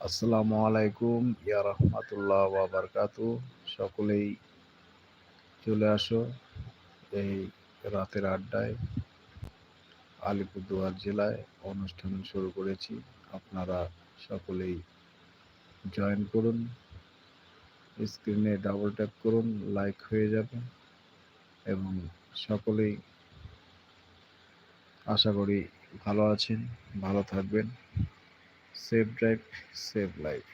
আসসালামু আলাইকুম ইয়া রাহমাতুল্লাহ ওয়া বারাকাতু। সকলেই চলে আসো এই রাতের আড্ডায়। আলিপুরদুয়ার জেলায় অনুষ্ঠান শুরু করেছি। আপনারা সকলেই জয়েন করুন। স্ক্রিনে ডাবল ট্যাপ করুন, লাইক হয়ে যাবে এবং সকলেই আশা করি ভালো আছেন, ভালো থাকবেন। Save drive, save life.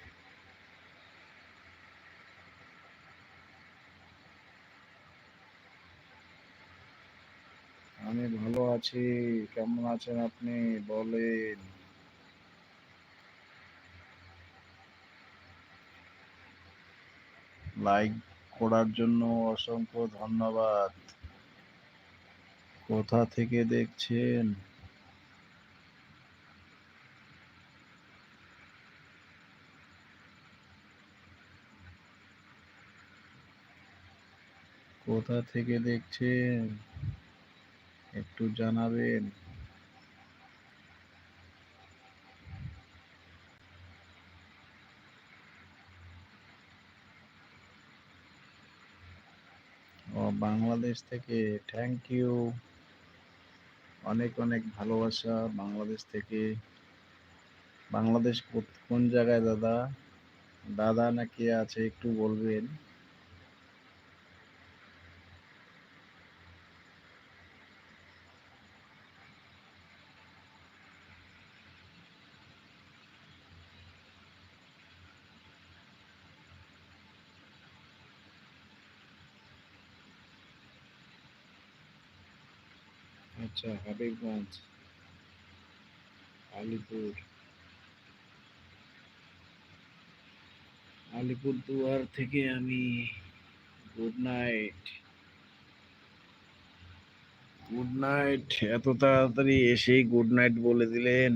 আমি ভালো আছি। কেমন আছেন আপনি বলেন? লাইক করার জন্য অসংখ্য ধন্যবাদ। কোথা থেকে দেখছেন? কোথা থেকে দেখছেন একটু জানাবেন। ও, বাংলাদেশ থেকে। Thank you. অনেক অনেক ভালোবাসা বাংলাদেশ থেকে। বাংলাদেশ কোন জায়গায় দাদা? দাদা না কে আছে একটু বলবেন? আচ্ছা, হাবিবগঞ্জ, আলিপুর, আলিপুরদুয়ার থেকে আমি। Good night. Good night. এত তাড়াতাড়ি এসেই গুড নাইট বলে দিলেন।